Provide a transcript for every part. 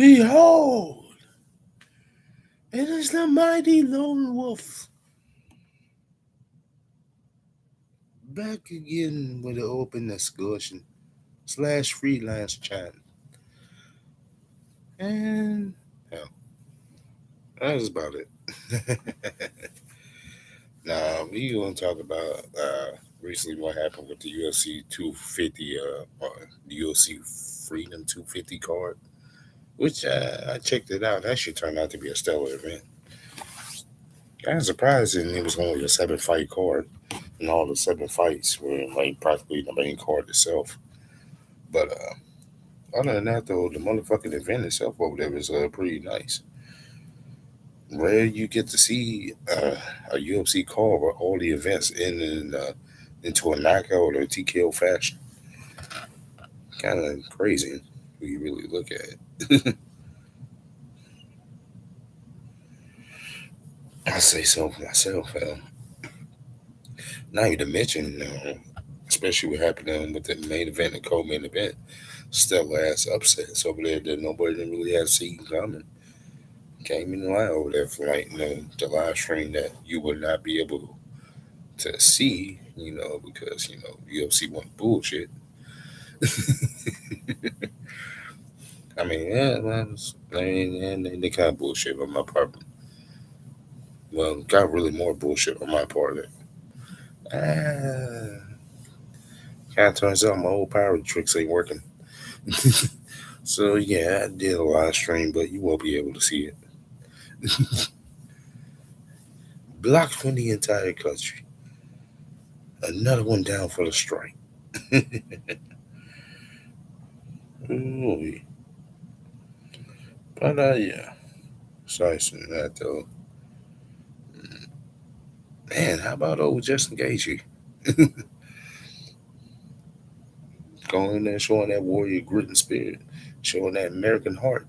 Behold, it is the mighty lone wolf back again with an open discussion slash freelance chat. And yeah, that's about it. Now, we going to talk about recently what happened with the UFC 250, the UFC Freedom 250 card, which I checked it out. That should turn out to be a stellar event. Kind of surprising it was only a 7 fight card, and all the 7 fights were like practically the main card itself. But other than that, though, the motherfucking event itself over there was pretty nice. Rare you get to see a UFC card where all the events end into a knockout or TKO fashion. Kind of crazy when you really look at it. I say so myself. Not even to mention, especially what happened with the main event and co-main event, stellar ass upsets over there that nobody didn't really have seen coming. Came in line over there for like the live stream that you would not be able to see, because UFC went bullshit. I mean, yeah, man, they kind of bullshit on my part. Well, got really more bullshit on my part. Uh, Kind of turns out my old power tricks ain't working. So yeah, I did a live stream, but you won't be able to see it. Blocked from the entire country. Another one down for the strike. Ooh, but yeah, sorry for that though. Man, how about old Justin Gaethje going in there showing that warrior grit and spirit, showing that American heart,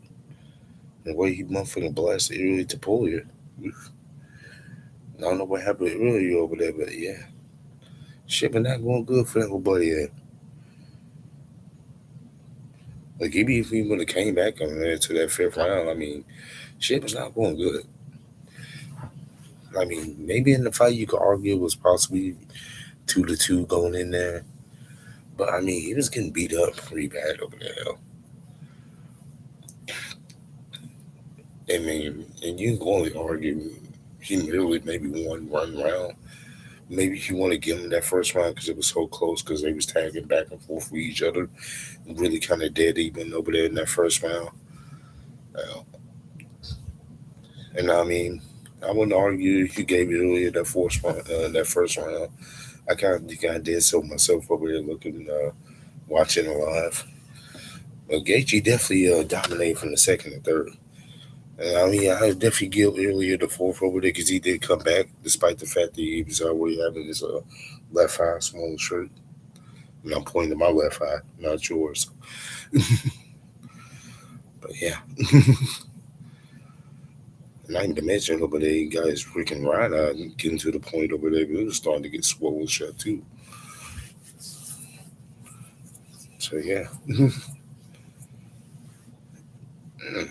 the way he motherfucking blasted earlier to Polia. I don't know what happened earlier over there, but yeah, shit been not going good for that little buddy there. Like even if he would have came back on there to that fifth round, I mean, shit was not going good. I mean, maybe in the fight you could argue it was possibly 2-2 going in there, but I mean, he was getting beat up pretty bad over there. I mean, and you can only argue he merely maybe won one round. Maybe he want to give him that first round because it was so close because they was tagging back and forth with each other, really kind of dead even over there in that first round. Uh, and I mean, I wouldn't argue if you gave it earlier that first round. I kind of did so myself over there looking, watching it live. But Gaethje definitely dominated from the second and third. And I mean, I definitely give earlier the fourth over there because he did come back despite the fact that he was already having his left eye small shirt. And I'm pointing to my left eye, not yours. But yeah. Not even to mention over there, he got his freaking right eye getting to the point over there. It was starting to get swollen shut too. So yeah.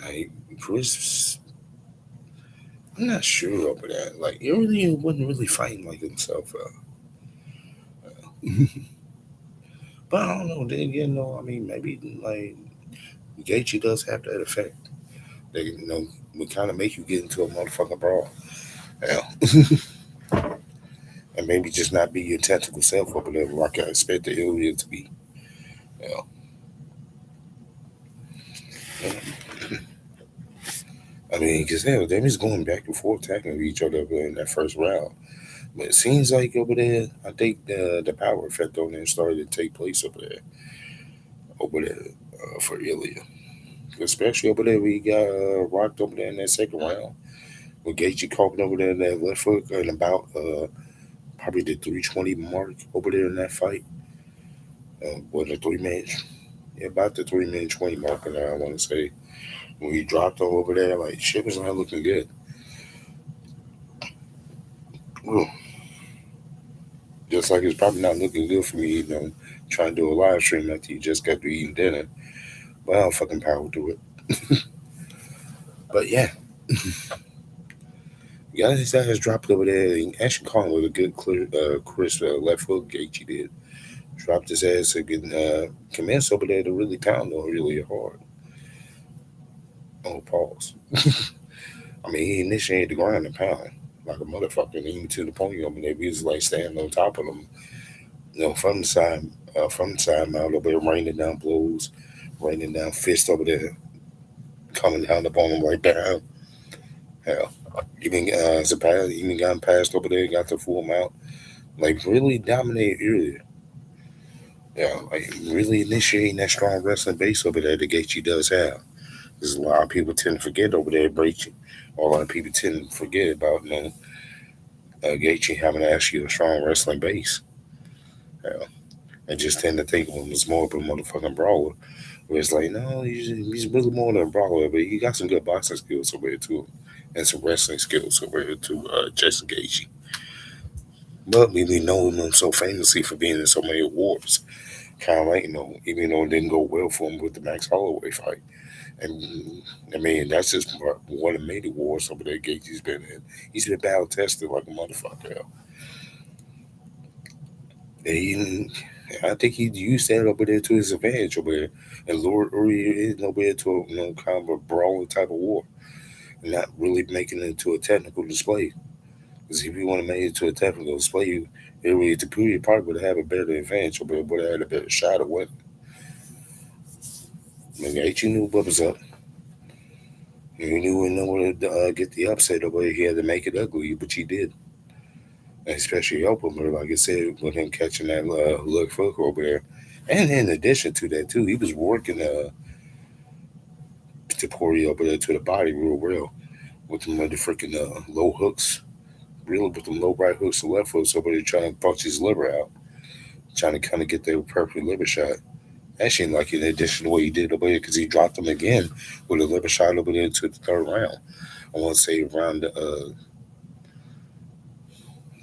I, Chris, I'm not sure over that. Like, he really wasn't really fighting like himself. But I don't know. Then again, no, I mean, maybe like Gaethje does have that effect. They, would kind of make you get into a motherfucking brawl. Yeah. And maybe just not be your tactical self over there like I expect the alien to be. Yeah. I mean, because they was going back and forth attacking each other in that first round. But it seems like over there, I think the power effect on there started to take place over there for Ilya. Especially over there, we got rocked over there in that second round. With Gaethje caught over there in that left hook and about probably the 320 mark over there in that fight. What the 3 minute, yeah, about the 3 minute 20 mark, and I want to say when he dropped him over there, like shit was not looking good. Ooh. Just like it's probably not looking good for me, trying to do a live stream after you just got to eating dinner. But I don't fucking power do it. But yeah, yeah, his ass dropped over there. And actually, caught with a good clear, crisp left hook. Gaethje did dropped his ass again. Commenced over there to really pound on really hard. Oh, pause. I mean, he initiated the ground and pound like a motherfucker, and even to the point over there, he was like standing on top of them, from the side mount over there, raining down blows, raining down fists over there, coming down upon him right down. Hell, even Zapata even got him passed over there, got the full mount, like really dominated earlier. Yeah, like really initiating that strong wrestling base over there that Gaethje does have. Because a lot of people tend to forget over there, breaching. Or a lot of people tend to forget about Gaethje having actually a strong wrestling base. Yeah, and just tend to think of him as more of a motherfucking brawler. Where it's like, no, he's really more than a brawler, but he got some good boxing skills over there too, and some wrestling skills over there too. Justin Gaethje, but we know him so famously for being in so many awards. Kind of like even though it didn't go well for him with the Max Holloway fight. And I mean, that's just one of many wars over there Gaethje's been in. He's been battle tested like a motherfucker. And I think he used that over there to his advantage over there and lured Uri in over there to a kind of a brawling type of war and not really making it into a technical display. Because if you want to make it to a technical display, Uri Tapuri probably would have a better advantage over there, would have had a better shot of winning. I mean, Gaethje knew what was up. He knew in order to get the upset over there, he had to make it ugly, but he did. Especially Openberg, like I said, with him catching that look hook over there. And in addition to that, too, he was working Tapori over there to the body real well with them the freaking low hooks, really with them low right hooks and left hooks over there trying to punch his liver out, trying to kind of get that perfect liver shot. Actually, like in addition to what he did over there, because he dropped him again with a liver shot over there to the third round. I want to say around the,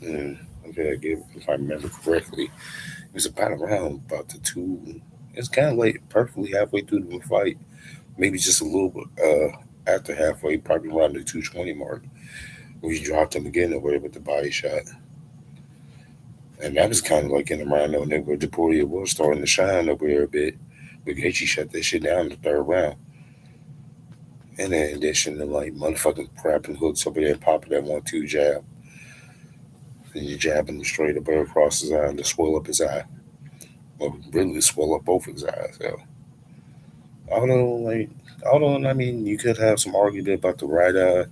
okay, if I remember correctly, it was about around about the two. It's kind of like perfectly halfway through the fight, maybe just a little bit after halfway, probably around the 220 mark. We dropped him again away with the body shot, and that was kind of like in the round though, where Deporia was starting to shine over there a bit. But Gaethje shut that shit down in the third round. And in addition to like motherfucking crapping hooks over there, popping that 1-2 jab, and you jabbing him straight up across his eye to swell up his eye. Well, really swell up both his eyes. So, although, like, although I mean, you could have some argument about the right eye,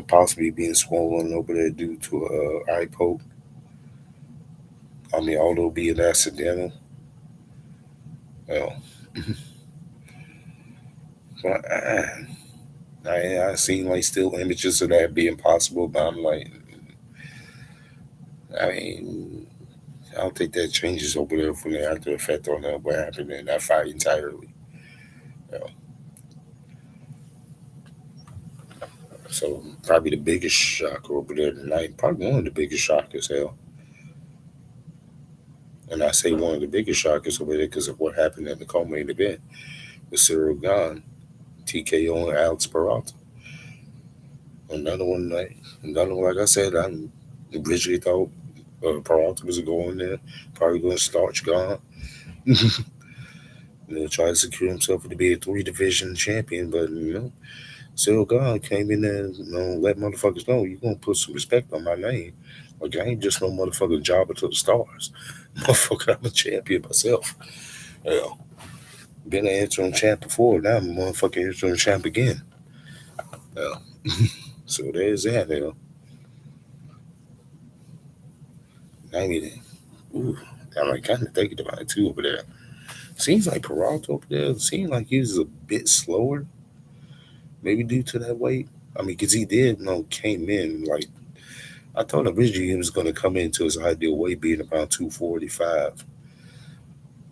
possibly being swollen over there due to a eye poke. I mean, although being accidental, well, but I seen like still images of that being possible, but I'm like, I mean, I don't think that changes over there from the after effect on what happened in that fight entirely. You know? So probably the biggest shock over there tonight, probably one of the biggest shockers, hell. And I say one of the biggest shockers over there because of what happened in the co-main event with Cyril Gahn, TKO and Alex Peralta. Another one, like I said, I originally thought Peralta was going there, probably going to starch Gahn. Try to secure himself to be a three-division champion, but Cyril God came in there, let motherfuckers know you gonna put some respect on my name. Like I ain't just no motherfucking jobber to the stars. Motherfucker, I'm a champion myself. Yeah. Been an interim champ before, now I'm a motherfucking interim champ again. Yeah. So there's that, I mean, ooh, I'm like kind of thinking about it too over there. Seems like Peralta over there, seems like he was a bit slower, maybe due to that weight. I mean, because he did, came in like I thought originally he was going to come into his ideal weight being about 245,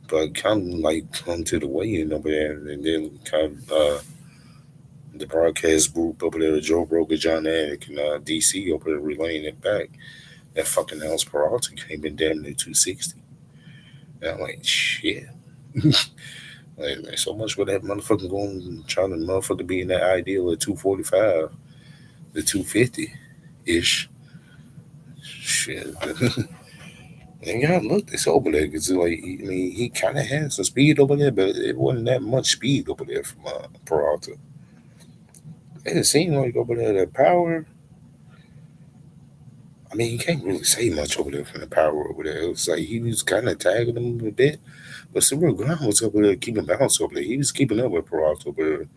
but kind of like come to the weigh-in over there, and then kind of the broadcast group over there, Joe Rogan, John Anik, and DC over there relaying it back. That fucking Alex Peralta came in damn near 260. And I'm like, shit. Like so much for that motherfucker going trying to motherfucker be in that ideal at 245 to 250 ish. Shit. And y'all look this over there because like I mean he kind of had some speed over there, but it wasn't that much speed over there from Peralta. It didn't seem like over there the power. I mean, you can't really say much over there from the power over there. It was like he was kind of tagging them a bit, but Super Ground was over there keeping balance over there. He was keeping up with Peralta over there.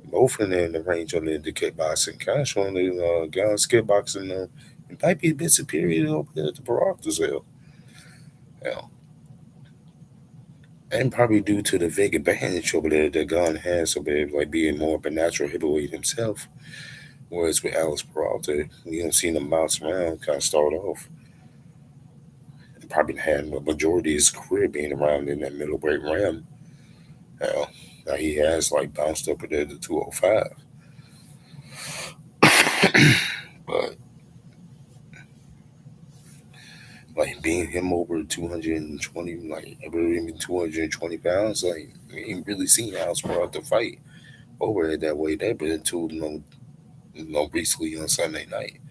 Both in there in the range on the kickboxing. Cash on the guys kickboxing. It might be a bit superior over there to Peralta's hell. Hell. And probably due to the big advantage over there that Gunn has over there, like being more of a natural heavyweight himself. Whereas with Alex Peralta, you don't see him bounce around, kind of start off. And probably had the majority of his career being around in that middleweight realm. Hell, now he has like bounced up there to 205. But like being him over 220, like ever even 220 pounds, like we ain't really seen Alex Peralta fight over it that way. That been until recently on Sunday night.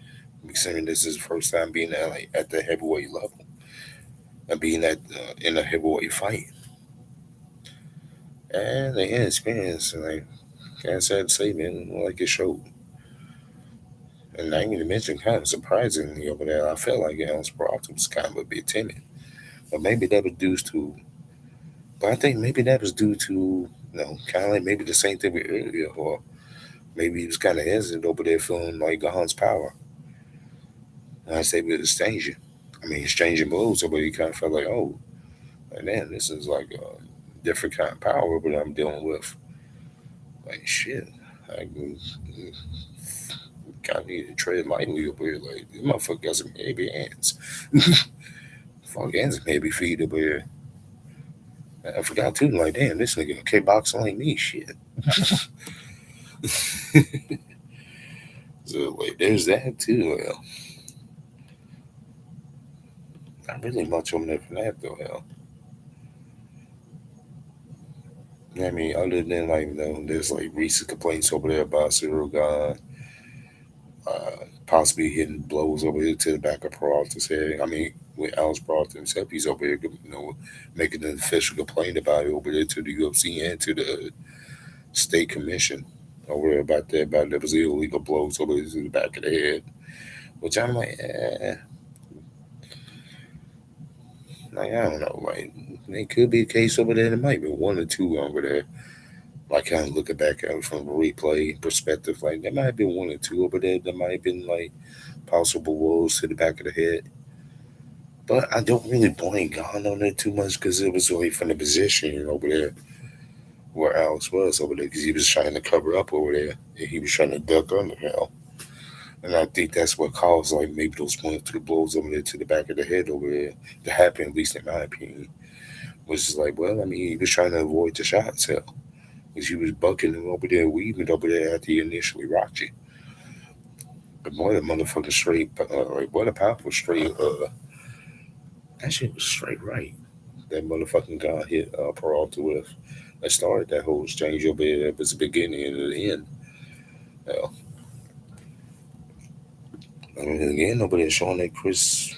Considering this is his first time being at like at the heavyweight level and being at in a heavyweight fight, and the inexperience, and like can't sad to say, man, like it showed. And I ain't even mention kind of surprisingly over there, I felt like Alex Peralta was kind of a bit timid, but maybe that was due to. But I think maybe that was due to kind of like maybe the same thing with earlier, or maybe he was kind of hesitant over there, feeling like God's power. And I say with exchanging, I mean exchanging blows, but he kind of felt like, oh, and then this is like a different kind of power, but I'm dealing with like shit. I kind of need to tread lightly over here. Like this motherfucker got some heavy hands. Fuck hands and heavy feet over here. I forgot too. Like damn, this nigga kickboxing like me. Shit. So like, there's that too. Hell, not really much on there for that though. Hell, I mean, other than like there's like recent complaints over there about Cyril God possibly hitting blows over here to the back of Peralta's head. I mean, with Alex Peralta himself, he's over here, making an official complaint about it over there to the UFC and to the state commission over there about that, about there was illegal blows over there to the back of the head. Which I'm like I don't know, like it could be a case over there. There might be one or two over there. Like kind of looking back at it from a replay perspective, like there might have been one or two over there. That might have been like possible woes to the back of the head. But I don't really blame God on it too much because it was really from the position over there where Alex was over there because he was trying to cover up over there and he was trying to duck under hell. And I think that's what caused like maybe those one or two blows over there to the back of the head over there to happen, at least in my opinion. Was just like, well, I mean, he was trying to avoid the shots, hell. Because he was bucking him over there, weaving over there after he initially rocked you. But boy, that motherfucker straight, like, what a powerful straight, that shit was straight right. That motherfucking guy hit Peralta with. That started that whole exchange over there. It was the beginning and the end. Hell, I mean, again, over there showing that Chris,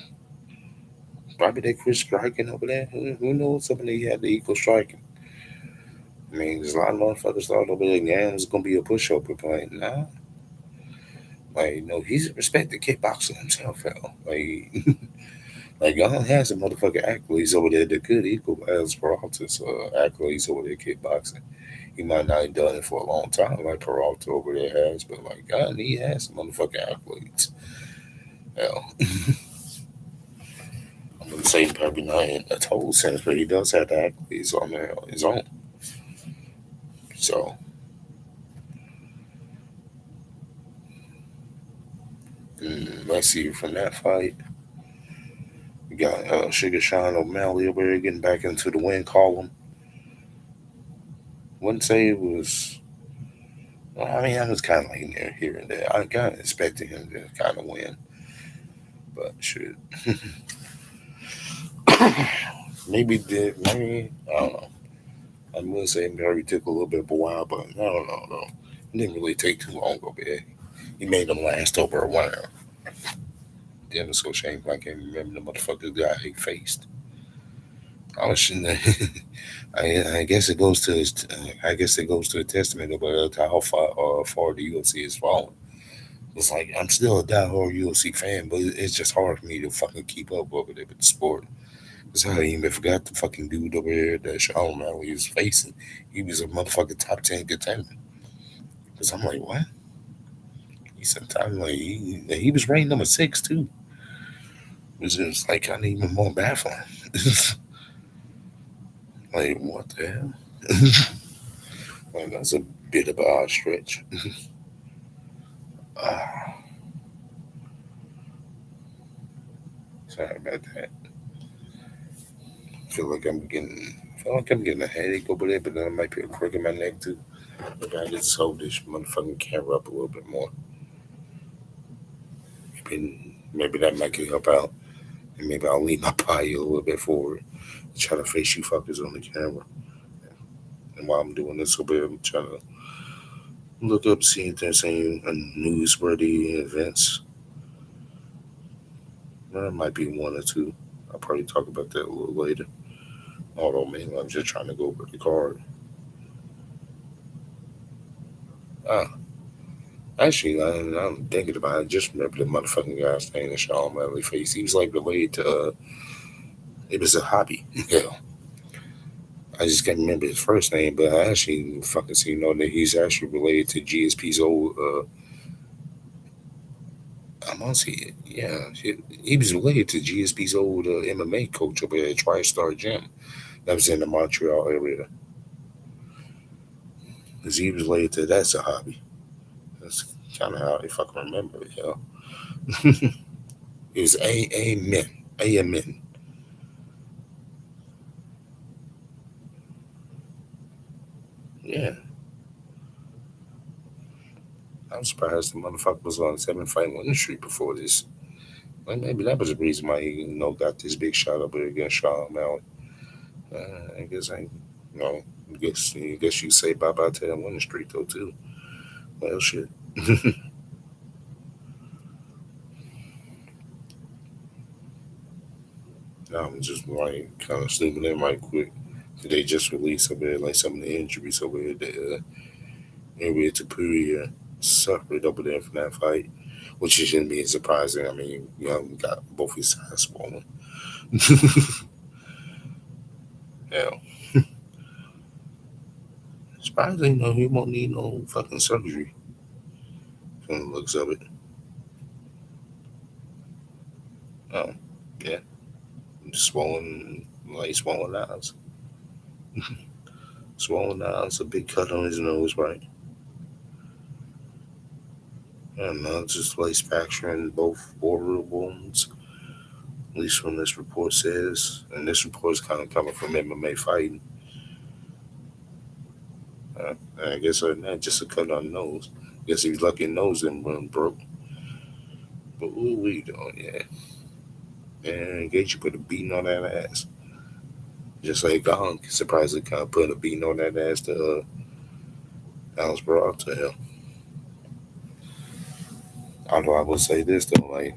probably that Chris striking over there. Who knows? Somebody had the equal striking. I mean, there's a lot of motherfuckers thought over there, yeah, it was going to be a pushover, but like, nah. Like, no, he's a respected kickboxer himself, hell. Like, like, God has some motherfucking accolades over there that could equal as Peralta's accolades over there kickboxing. He might not have done it for a long time like Peralta over there has, but like, God, he has some motherfucking accolades. Hell, I'm going to say probably not in a total sense, but he does have the accolades on there on his own. So, let's see from that fight. We got Sugar Sean O'Malley over there getting back into the win column. Wouldn't say it was. Well, I mean, I was kind of like there, here and there. I kind of expected him to kind of win, but shit. Maybe did. Maybe I don't know. I must say it probably took a little bit of a while, but I don't know though. It didn't really take too long over there. He made them last over a while. Damn, it's so shameful. I can't remember the motherfucker guy he faced. I was shouldn't. I guess it goes to his. I guess it goes to a testament about how far the UFC has fallen. It's like I'm still a diehard UFC fan, but it's just hard for me to fucking keep up over there with the sport. Cause I even forgot the fucking dude over there that Sean O'Malley was facing. He was a motherfucking top 10 contender. Cause I'm like, what? He said, I'm like, he was ranked number six too. It was just like kind of even more baffling. Like, what the hell? Like, that's a bit of a odd stretch. Ah, sorry about that. Feel like I'm getting, feel like I'm getting a headache over there, but then I might be a crook in my neck too. Maybe I just hold this motherfucking camera up a little bit more. Maybe that might help out. And maybe I'll lean my body a little bit forward and try to face you fuckers on the camera. And while I'm doing this over here, I'm trying to look up, see if there's any newsworthy events. There might be one or two. I'll probably talk about that a little later. Although, man, I'm just trying to go over the card. Ah, actually, I'm thinking about it. I just remember the motherfucking guy's name in Sean O'Malley face. He was like related to, it was a hobby. Yeah. I just can't remember his first name, but I actually fucking see know that he's actually related to GSP's old. I'm gonna see it. Yeah, he was related to GSP's old MMA coach over at TriStar Gym. That was in the Montreal area. Because he was related to that's a hobby. That's kind of how, if I can remember it, yeah. It was Amen. Amen. Yeah, I'm surprised the motherfucker was on 7 fight winning streak before this. Like maybe that was the reason why he, got this big shot up there against Sean Mallett. I guess I guess you say bye bye to that winning streak though too. Well, shit. I'm just like kind of snooping in right quick. They just released over there like some of the injuries over there that Area Tapuria suffered over there from that fight, which shouldn't be surprising. I mean, we got both his sides swollen. Hell, surprisingly, he won't need no fucking surgery from the looks of it. Oh, yeah, swollen, like swollen eyes. Swollen eyes, a big cut on his nose, right? I don't know, just lace fracture in both oral wounds, at least from this report says. And this report is kind of coming from MMA fighting. Uh, I guess other than that, just a cut on the nose. Guess he was lucky his nose didn't run broke. But ooh, we doing, yeah. And Gaethje put a beating on that ass. Just like Gong surprisingly kind of put a beating on that ass to Alice brought to him. Although I will say this though, like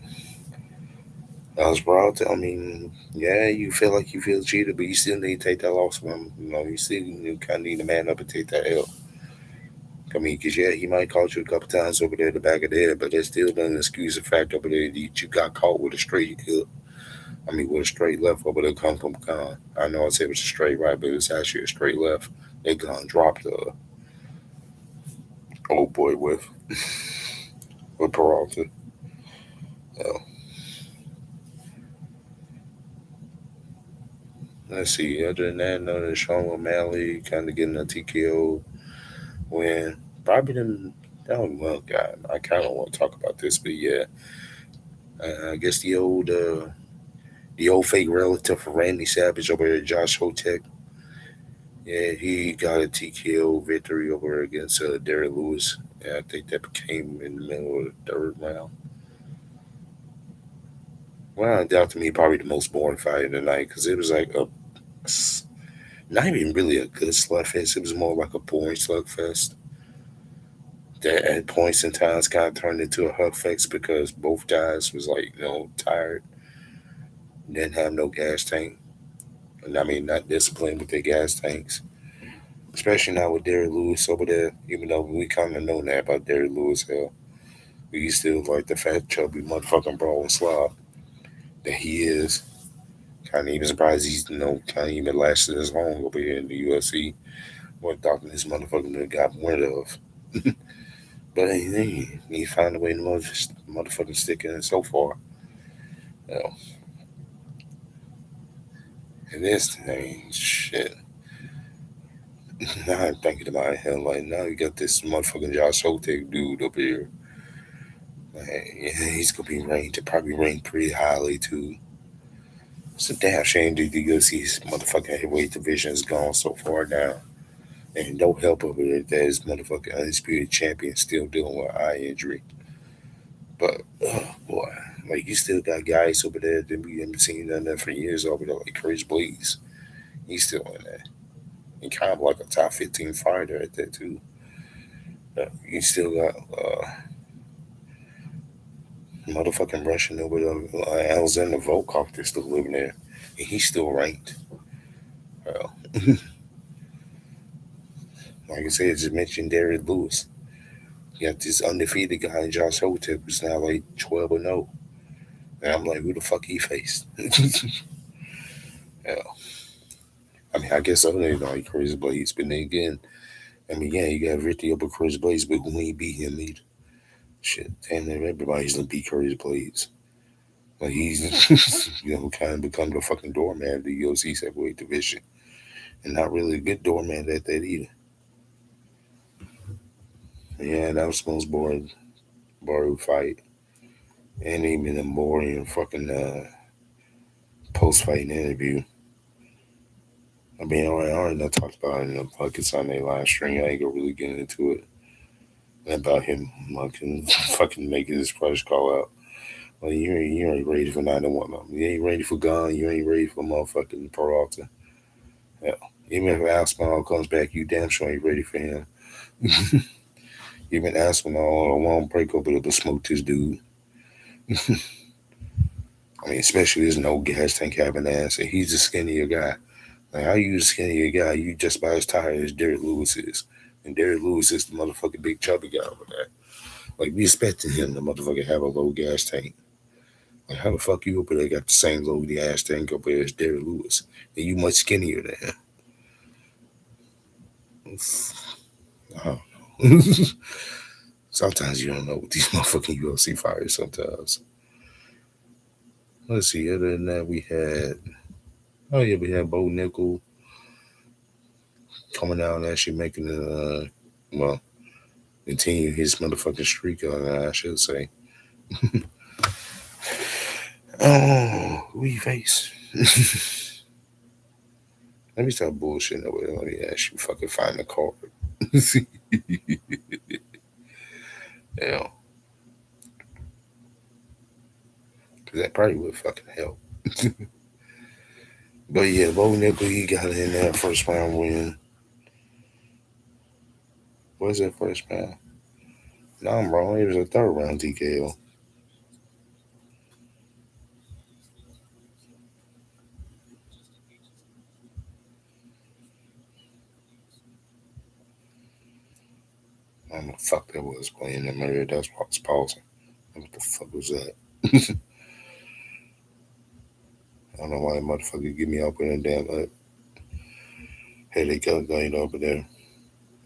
Alice brought, I mean, yeah, you feel like you feel cheated, but you still need to take that loss from him. You still kind of need to man up and take that L. I mean, because yeah, he might caught you a couple times over there at the back of the head, but that still doesn't excuse the fact over there that you got caught with a straight hook. I mean, with a straight left over there come from Khan. I know I said it was a straight right, but it was actually a straight left. They gone dropped the old boy with Peralta. Uh, let's see. Other than that, another Sean O'Malley kind of getting a TKO win. Probably didn't. Oh well, God, I kind of want to talk about this, but yeah, I guess the old fake relative for Randy Savage over there, Josh Hotek. Yeah, he got a TKO victory over against Derek Lewis. Yeah, I think that became in the middle of the third round. Well, I doubt to me probably the most boring fight of the night because it was like Not even really a good slugfest. It was more like a boring slugfest that at points in times kind of turned into a hugfest because both guys was like, tired, didn't have no gas tank. And I mean, not disciplined with their gas tanks. Especially now with Derrick Lewis over there, even though we kind of know that about Derrick Lewis, hell, he's still like the fat, chubby motherfucking brawling slob that he is. Kind of even surprised he's, kind of even lasted as long over here in the UFC. What doctor this motherfucker got wind of. But he found a way to motherfucking stick in it so far. You know, and this thing, shit. Now I'm thinking about him, like, now you got this motherfucking Josh Hotek dude up here. Man, yeah, he's gonna be ranked, to probably ranked pretty highly too. It's a damn shame dude, the UFC's motherfucking heavyweight division is gone so far now. And no help over there that his motherfucking undisputed champion still dealing with eye injury. But oh boy, like you still got guys over there that we haven't seen none of that for years over there, like Chris Blaze. He's still in there. And kind of like a top 15 fighter at that too. You still got motherfucking Russian over there, Alexander Volkov that's still living there. And he's still ranked. Well, like I said, just mentioned Derrick Lewis. You got this undefeated guy, Josh Hotep, who's now like 12-0. And I'm like, who the fuck he faced? Yeah. I mean, I guess other than like Chris Blades, but then again, I mean, yeah, you got Ricky up with Chris Blades, but who ain't beat him either? Shit, damn near everybody's gonna beat Chris Blades. Like he's, kind of become the fucking doorman of the UFC's heavyweight division, and not really a good doorman at that either. Yeah, that was the most boring fight, and even a boring fucking post-fight interview. I mean, I already done talked about it in the fucking Sunday live stream. I ain't gonna really get into it. About him fucking fucking making his first call out. Well, you ain't ready for 9-1. You ain't ready for Gun. You ain't ready for motherfucking Peralta. Yeah. Even if Aspinall comes back, you damn sure ain't ready for him. Even Aspinall won't break up with a smoke this dude. I mean, especially his no gas tank having ass, and he's a skinnier guy. Like, how you a skinnier guy? You just about as tired as Derrick Lewis is. And Derrick Lewis is the motherfucking big chubby guy over there. Like, we expected him to motherfucker have a low gas tank. Like, how the fuck you up there got the same low gas tank up there as Derrick Lewis? And you much skinnier than him. I don't know. Sometimes you don't know with these motherfucking UFC fighters sometimes. Let's see, other than that, we had Bo Nickel coming out and actually making well, continue his motherfucking streak on, I should say. Oh, who he face? Let me stop bullshitting over there. Let me actually fucking find the card. Yeah, because that probably would fucking help. But yeah, Bo Nickel, he got in that first round win. What is that first round? No, I'm wrong. It was a third round TKO. I don't know what the fuck that was playing in there. That's why I was pausing. What the fuck was that? I don't know why that motherfucker give me up in a damn headache going over there.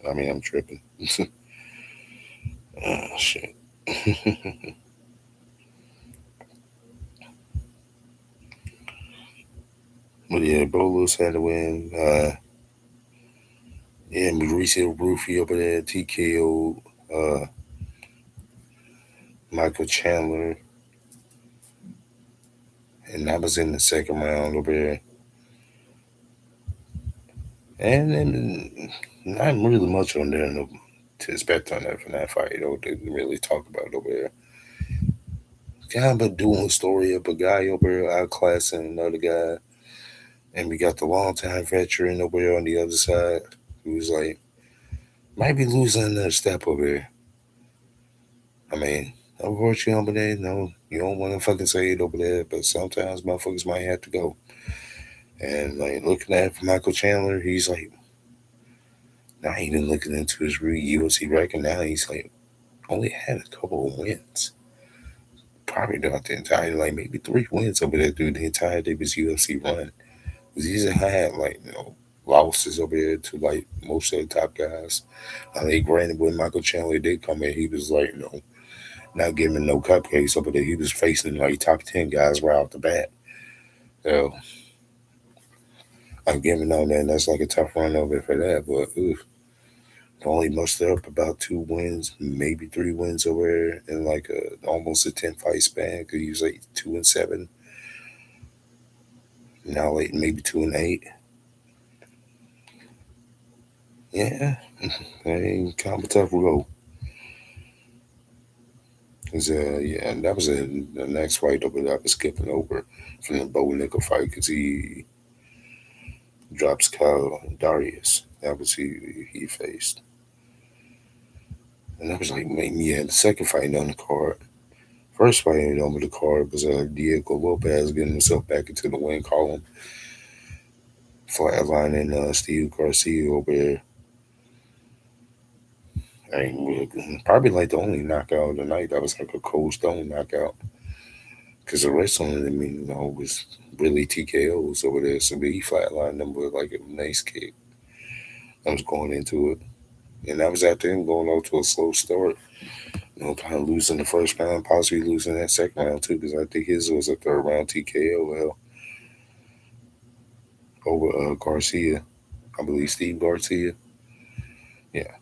I mean, I'm tripping. Ah, shit. But yeah, Bolus had to win. Yeah, Mauricio Rufy over there, TKO, Michael Chandler, and that was in the second round over there. And then not really much on there to expect on that from that fight, didn't really talk about over there. Kind of a dual story of a guy over there outclassing another guy. And we got the longtime veteran over there on the other side who's like, might be losing another step over there. I mean, unfortunately over there, no, you don't want to fucking say it over there, but sometimes motherfuckers might have to go. And like looking at Michael Chandler, he's like, not even looking into his real UFC record now. He's like, only had a couple of wins. Probably not the entire, like maybe 3 wins over there through the entire of his UFC run. He's had like, losses over there to like most of the top guys. I mean, granted, when Michael Chandler did come in, he was like, not giving no cupcakes over there. He was facing like top 10 guys right off the bat. So I'm giving on that. And that's like a tough run over for that. But oof, only mustered up about 2 wins, maybe 3 wins over there in like almost a 10 fight span. Cause he was like 2-7. Now like maybe 2-8. Yeah, ain't kind of a tough road. Cause yeah, and that was the next fight over that I was skipping over from the Bo Nickel fight because he drops Kyle Darius. That was he faced, and that was like maybe yeah the second fight on the card. First fight on the card was Diego Lopez getting himself back into the win column, flatlining Steve Garcia over there. Probably like the only knockout of the night. That was like a cold stone knockout. Because the rest of them, I mean, was really TKOs over there. So he flatlined them with like a nice kick. I was going into it. And that was after him going off to a slow start. Kind of losing the first round, possibly losing that second round too, because I think his was a third round TKO over Garcia. I believe Steve Garcia. Yeah.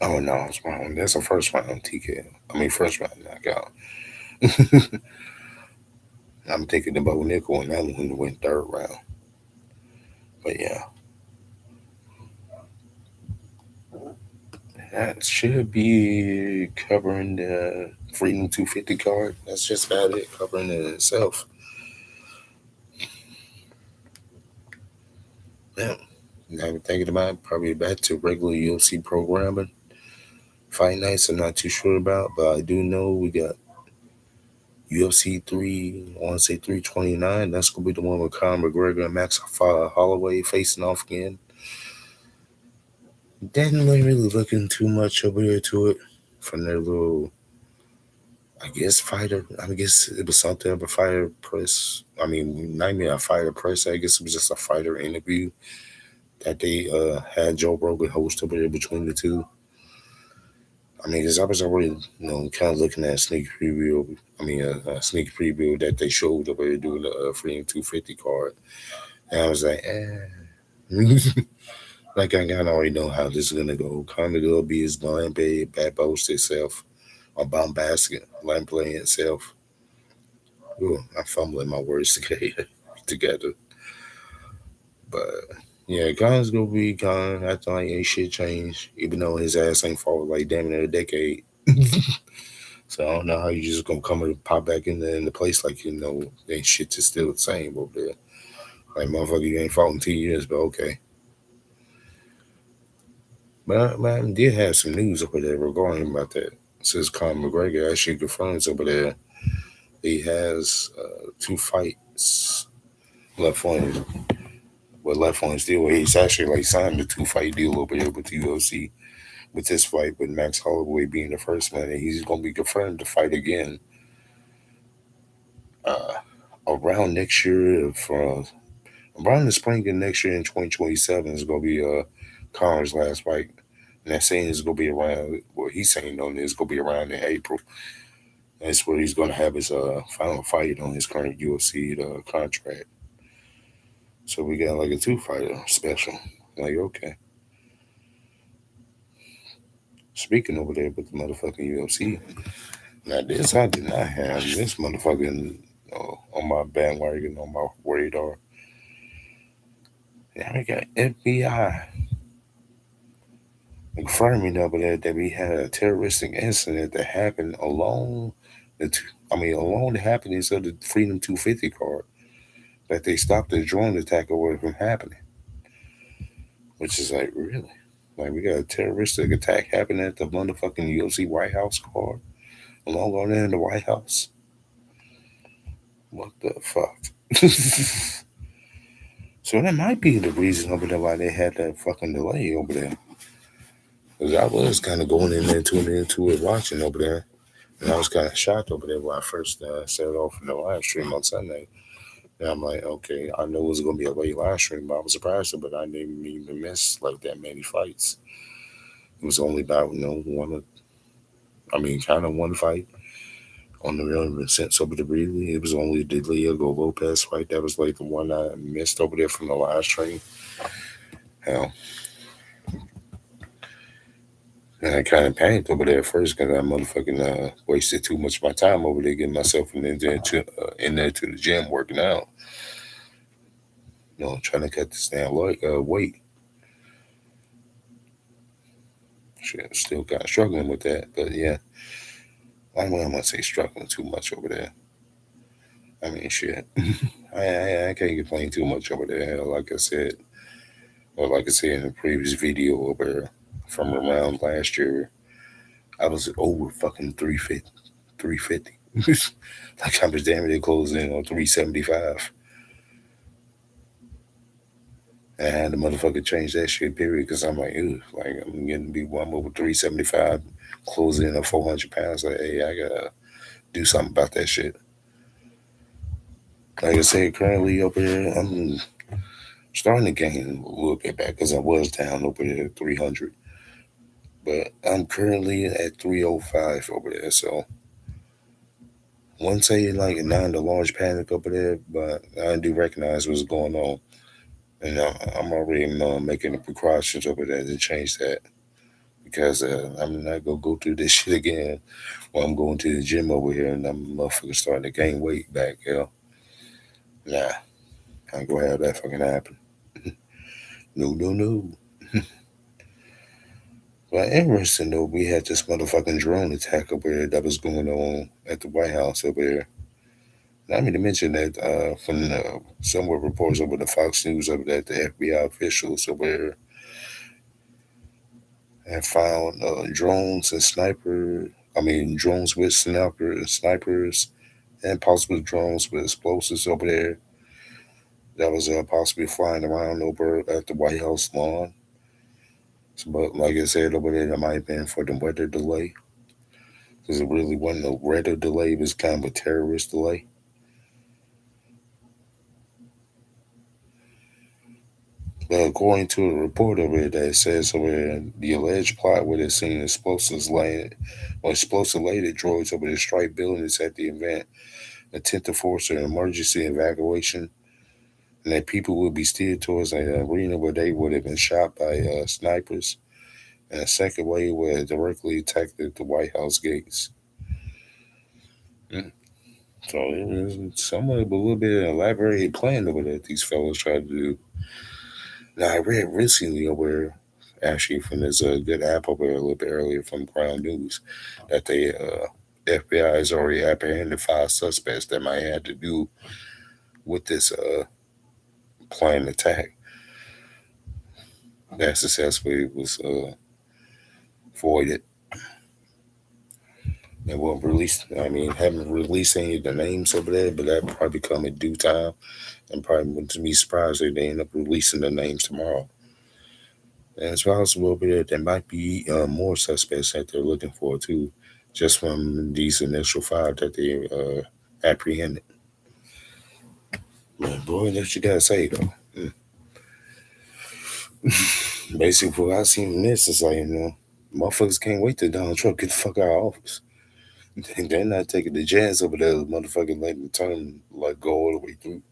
Oh no, it's wrong. That's a first round TKO. I mean, first round knockout. I'm thinking about Nickel, and that one went third round. But yeah, that should be covering the Freedom 250 card. That's just about it, covering it itself. Yeah. Now I'm thinking about it, probably back to regular UFC programming. Fight nights, I'm not too sure about, but I do know we got UFC 3, I want to say 329. That's going to be the one with Conor McGregor and Max Holloway facing off again. Didn't really looking too much over here to it from their little, I guess, fighter. I guess it was something of a fighter press. I mean, not even a fighter press. I guess it was just a fighter interview that they had Joe Rogan host over there between the two. I mean, because I was already, kind of looking at a sneak preview. I mean, a sneak preview that they showed over there doing the Freedom 250 card. And I was like, like I kind of already know how this is going to go. Kind of will be his blind bad boast itself, or bombastic line playing itself. Ooh, I'm fumbling my words together. But yeah, Connor's gonna be Connor. Acting like ain't shit changed, even though his ass ain't forward like damn near a decade. So I don't know how you just gonna come and pop back in the place like ain't shit just still the same over there. Like motherfucker, you ain't fought in 2 years, but okay. But I did have some news over there regarding about that. Since Conor McGregor actually confirms over there he has 2 fights left on his left on his deal. He's actually like signed a 2 fight deal over there with the UFC with this fight with Max Holloway being the first one, and he's gonna be confirmed to fight again around next year for around the spring of next year in 2027 is gonna be Connor's last fight. And that saying is gonna be around well he's saying on this gonna be around in April. That's where he's gonna have his final fight on his current UFC contract. So we got like a 2 fighter special. Like okay. Speaking over there with the motherfucking UFC. Now this I did not have this motherfucking on my bandwagon on my radar. Now we got FBI confirming over there that we had a terroristic incident that happened along Along the happenings of the Freedom 250 card, that they stopped the drone attack away from happening, which is like, really? Like, we got a terroristic attack happening at the motherfucking UFC White House card, along on there in the White House. What the fuck? So that might be the reason over there why they had that fucking delay over there. Because I was kind of going in there, tuning into it, watching over there. And I was kind of shocked over there when I first set off in the live stream on Sunday. And I'm like, okay, I know it was going to be a late live stream, but I was surprised, but I didn't even miss like that many fights. It was only about, kind of one fight on the real sense over the Breedley. It was only the Diego Lopez fight that was like the one I missed over there from the live stream. Hell, and I kind of panicked over there at first because I motherfucking wasted too much of my time over there getting myself in there to the gym working out. Trying to cut this damn weight. Shit, still kind of struggling with that, but yeah, I don't want to say struggling too much over there. Shit, I can't complain too much over there. Hell, like I said in the previous video over from around last year, I was over fucking 350. 350. Like I was damn near closing in on 375. And I had to motherfucker change that shit, period, because I'm like, ew, like I'm getting to be one over 375, closing in at 400 pounds. Like, hey, I gotta do something about that shit. Like I said, currently over there, I'm starting to gain a little bit back because I was down over there at 300. But I'm currently at 305 over there. So, wouldn't say like not a large panic over there, but I do recognize what's going on. And I'm already making the precautions over there to change that because I'm not gonna go through this shit again. While I'm going to the gym over here and I'm motherfucking starting to gain weight back. Nah, I ain't gonna have that fucking happen. No, no, no. But interesting though, we had this motherfucking drone attack over there that was going on at the White House over there. I mean to mention that from some reports over the Fox News over that the FBI officials over there have found drones and drones with snipers, and possible drones with explosives over there that was possibly flying around over at the White House lawn. So, but like I said over there, that might have been for the weather delay because it really wasn't a weather delay; it was kind of a terrorist delay. But according to a report over there that says over there, the alleged plot where they're seeing explosive laden droids over the strike buildings at the event attempt to force an emergency evacuation, and that people would be steered towards an arena where they would have been shot by snipers, and a second wave would have directly attacked the White House gates. Mm. So it was somewhat a little bit elaborated plan over there that these fellows tried to do. Now I read recently over actually from this good app over there a little bit earlier from Ground News that the FBI has already apprehended 5 suspects that might have to do with this planned attack that successfully was voided and won't release. Haven't released any of the names over there, but that probably come in due time. And probably wouldn't be surprised if they end up releasing the names tomorrow. And it's possible over there there might be more suspects that they're looking for too, just from these initial 5 that they apprehended. Man, boy, that's what you gotta say though. Basically, what I seen from this is like, motherfuckers can't wait till Donald Trump get the fuck out of office. They're not taking the chance over there, motherfucking letting the term like go all the way through.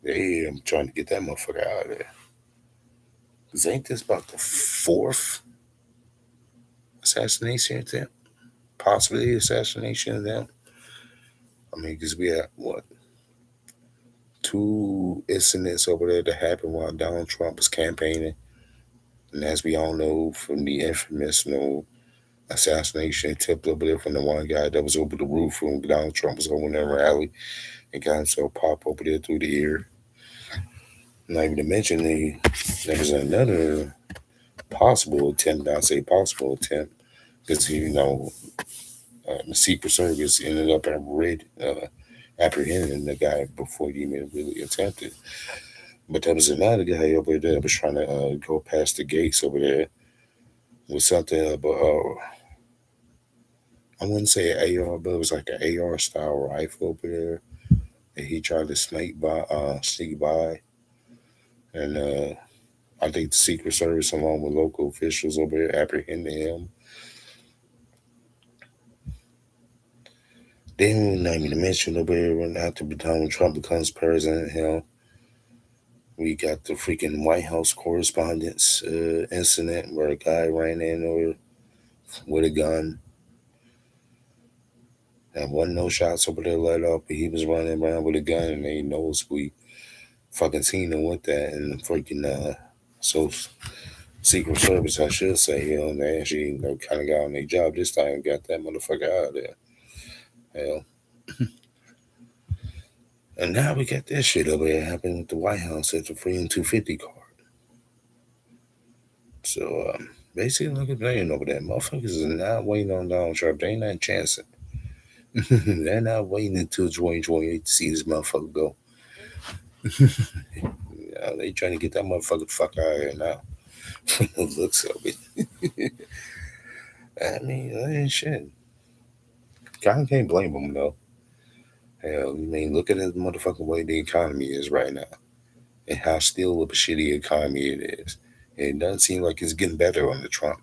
I'm trying to get that motherfucker out of there. Cause ain't this about the 4th assassination attempt? Possibly assassination attempt. Because we had what 2 incidents over there that happened while Donald Trump was campaigning, and as we all know from the infamous, assassination attempt over there from the one guy that was over the roof when Donald Trump was holding that rally and got himself popped over there through the ear. Not even to mention there was another possible attempt. I say possible attempt because the Secret Service ended up apprehending the guy before he even really attempted. But there was another guy over there that was trying to go past the gates over there with something about, I wouldn't say an AR, but it was like an AR style rifle over there. And he tried to sneak by. And I think the Secret Service, along with local officials over there, apprehended him. Then, not even to mention over there, when after Donald Trump becomes president, hell, we got the freaking White House correspondence incident where a guy ran in over with a gun. And wasn't no shots over there let up, but he was running around with a gun, and they knows we fucking seen him with that. And freaking so Secret Service, I should say, they actually kind of got on their job this time and got that motherfucker out of there. Hell, and now we got that shit over there happening with the White House at the Freedom 250 card. So basically, look at that over there. Motherfuckers is not waiting on Donald Trump. They ain't not chancing. They're not waiting until 2028 to see this motherfucker go. They trying to get that motherfucker the fuck out of here now. From the looks of it. I mean, shit. Kind of can't blame them though. Hell, I mean, look at the motherfucking way the economy is right now, and how still of a shitty economy it is. And it doesn't seem like it's getting better under Trump.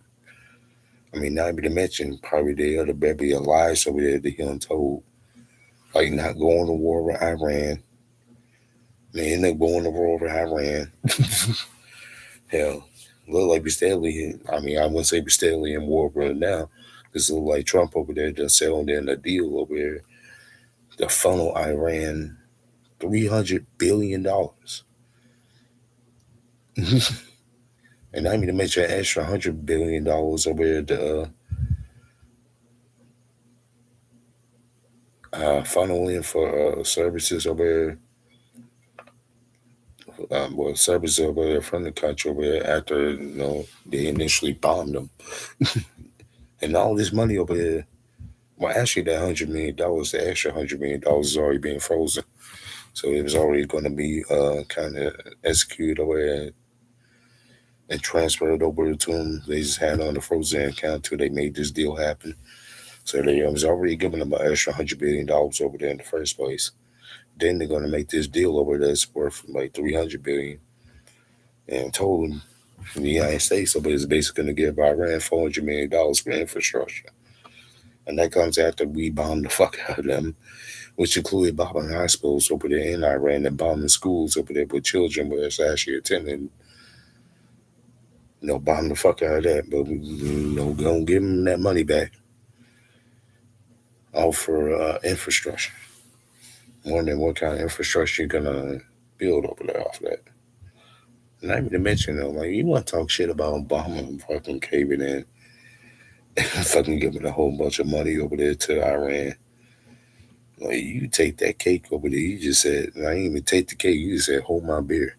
I mean, not even to mention probably the other baby of lies over there that he untold, like not going to war with Iran. They end up going to war with Iran. Hell, look like we're still I mean, I wouldn't say we're still in war right now, because it look like Trump over there just selling in a deal over there to funnel Iran $300 billion. And I mean to mention an extra $100 billion over there to funnel in for services over there. Well, services over there from the country over there after they initially bombed them, and all this money over there. Well, actually, that $100 million, the extra $100 million is already being frozen, so it was already going to be kind of executed over there and transferred over to them. They just had on the frozen account until they made this deal happen. So they was already giving them an extra $100 billion over there in the first place. Then they're going to make this deal over there that's worth like $300 billion, and told them the United States over is basically going to give Iran $400 million for infrastructure. And that comes after we bombed the fuck out of them, which included bombing hospitals over there in Iran and bombing schools over there with children where it's actually attending. Bomb the fuck out of that, but gonna give them that money back, all for infrastructure. Wondering what kind of infrastructure you're gonna build over there off that. Not even to mention though, like you want to talk shit about Obama and fucking caving in, and fucking giving a whole bunch of money over there to Iran. Like you take that cake over there, you just said, I didn't even take the cake. You just said, hold my beer.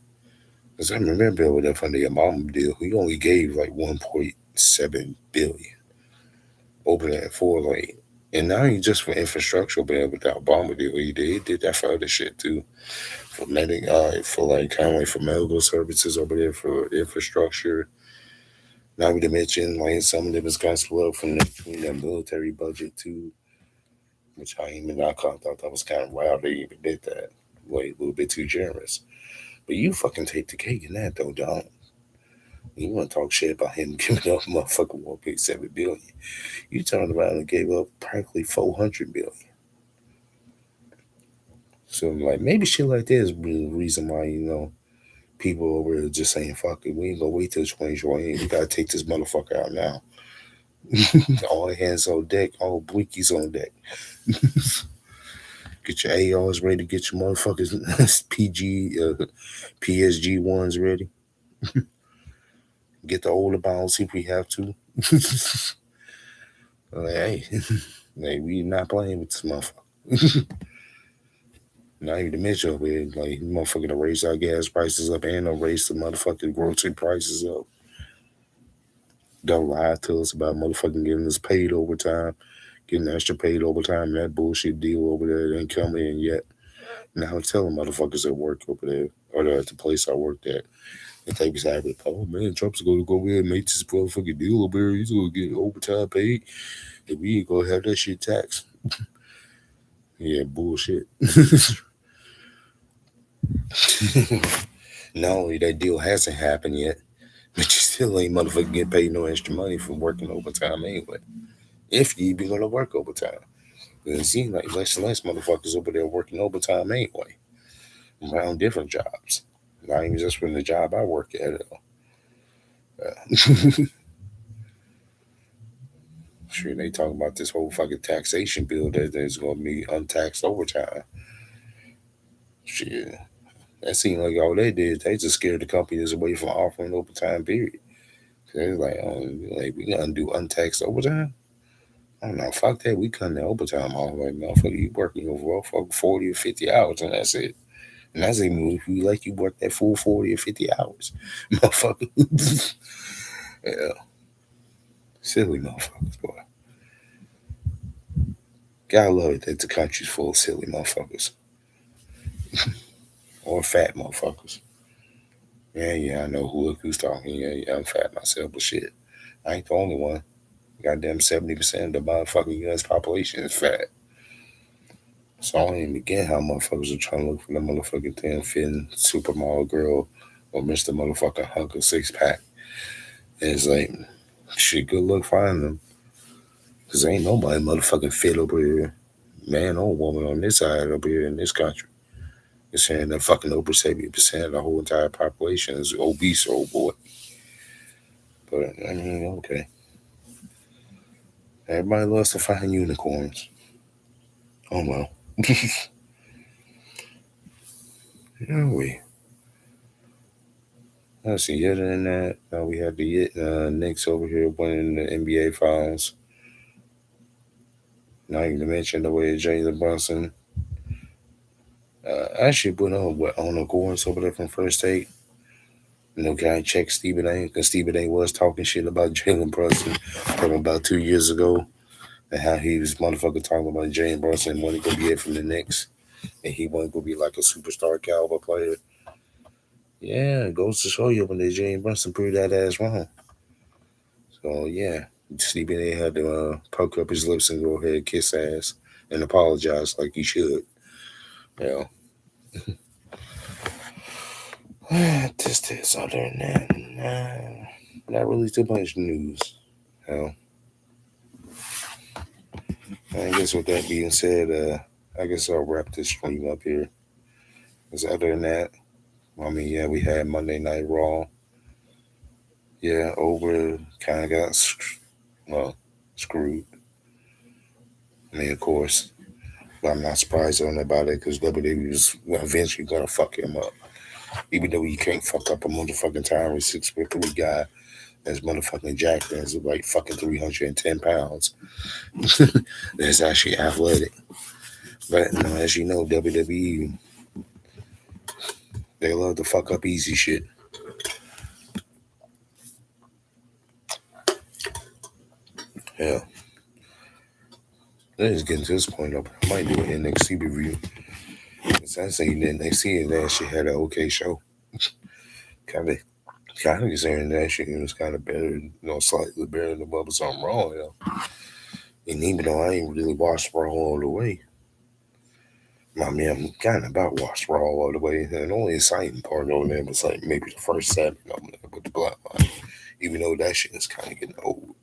Because I remember over there from the Obama deal, he only gave like 1.7 billion over that for like, and not even just for infrastructure, but with the Obama deal, he did that for other shit too, for for like kind of like for medical services over there, for infrastructure. Not even to mention like some of it was kind of split up from the military budget too, which I thought that was kind of wild. They even did that, way a little bit too generous. But you fucking take the cake in that though, Don. You want to talk shit about him giving up motherfucking 1.7 billion? You talking about him gave up practically 400 billion. So like maybe shit like that is the reason why people over there just saying fuck it. We ain't gonna wait till 2028. We gotta take this motherfucker out now. All hands on deck, all blinkies on deck. Get your ARs ready, get your motherfuckers PSG ones ready. Get the older bounds if we have to. Like, hey, like, we not playing with this motherfucker. Not even to mention over here, like, motherfucker to raise our gas prices up and to raise the motherfucking grocery prices up. Don't lie to us about motherfucking getting us paid overtime, getting extra paid overtime, that bullshit deal over there that ain't coming in yet. Now I'm telling motherfuckers that work over there, or at the place I worked at, and they was having, oh man, Trump's gonna go over here and make this motherfucking deal over here. He's gonna get overtime paid, and we ain't gonna have that shit taxed. Yeah, bullshit. Not only that deal hasn't happened yet, but you still ain't motherfucking get paid no extra money for working overtime anyway. If you even gonna work overtime. It seems like less and less motherfuckers over there working overtime anyway, around different jobs. Not even just from the job I work at. Sure, they talk about this whole fucking taxation bill that there's gonna be untaxed overtime. Shit, that seemed like all they did. They just scared the companies away from offering overtime. Period. They're like, oh, like we gonna do untaxed overtime? I don't know. Fuck that. We cutting the overtime off. Like, motherfucker, you working over fucking 40 or 50 hours, and that's it. And that's even if you like you work that full 40 or 50 hours. Motherfucker. Yeah. Silly motherfuckers, boy. Gotta love it that the country's full of silly motherfuckers. Or fat motherfuckers. Yeah, yeah, I know who's talking. Yeah, yeah, I'm fat myself, but shit. I ain't the only one. Goddamn 70% of the motherfucking US population is fat. So I don't even get how motherfuckers are trying to look for the motherfucking thin, thin supermodel girl or Mr. Motherfucking Hunk of six pack. And it's like, shit, good luck finding them. Because ain't nobody motherfucking fit over here, man or woman on this side over here in this country. You're saying that fucking over 70% of the whole entire population is obese, old boy. But, I mean, okay. Everybody loves to find unicorns. Oh, well. Yeah, let's see, other than that, we had the Knicks over here winning the NBA Finals. Not even to mention the way Jalen Brunson actually put on the course over there from First Take. You know, can I check Stephen A? Because Stephen A was talking shit about Jalen Brunson from about 2 years ago, and how he was motherfucker talking about Jalen Brunson wanting to go be it from the Knicks, and he wanted to go be like a superstar caliber player. Yeah, it goes to show you when the Jalen Brunson proved that ass wrong. So yeah, Stephen A had to poke up his lips and go ahead, kiss ass, and apologize like he should. You know, this. Other than that, not really too much news. You know, I guess with that being said, I guess I'll wrap this stream up here. Because other than that, I mean, yeah, we had Monday Night Raw. Yeah, over kind of got well screwed. I mean, of course, but I'm not surprised on about it because WWE was eventually gonna fuck him up. Even though he can't fuck up a motherfucking time with 6'3" guy that's motherfucking Jack that's like fucking 310 pounds. That's actually athletic. But you know, as you know, WWE they love to fuck up easy shit. Yeah. Let's get to this point up. I might do an NXT review. Cause I seen the NXT and that shit had an okay show. Kind of considering that shit was kind of better, slightly better than what was on Raw, And even though I ain't really watched Raw all the way, I mean, I'm kind of about watched Raw all the way. And the only exciting part over there was like maybe the first segment over there with the Bloodline. Even though that shit is kind of getting old.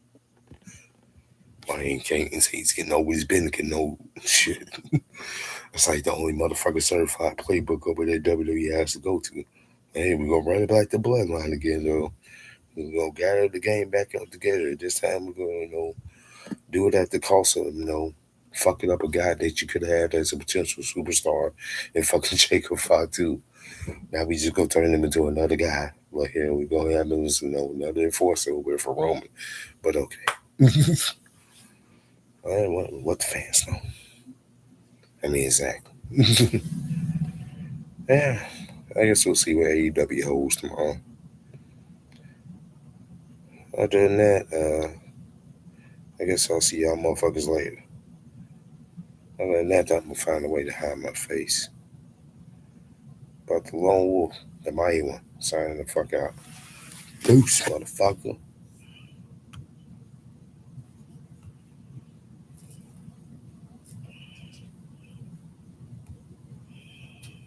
I ain't can't say he's getting old. He's been getting old. Shit. It's like the only motherfucker certified playbook over there WWE has to go to. Hey, we're gonna run it back the Bloodline again, though. We're gonna gather the game back up together. This time we're gonna, do it at the cost of, fucking up a guy that you could have as a potential superstar and fucking Jacob Fatu. Now we just gonna turn him into another guy. Like here we go, have him, another enforcer over for Roman. But okay. What the fans know. I mean, exactly. Yeah, I guess we'll see what AEW holds tomorrow. Other than that, I guess I'll see y'all motherfuckers later. Other than that, I'm gonna find a way to hide my face. But the lone wolf, the mighty one, signing the fuck out. Deuce, motherfucker.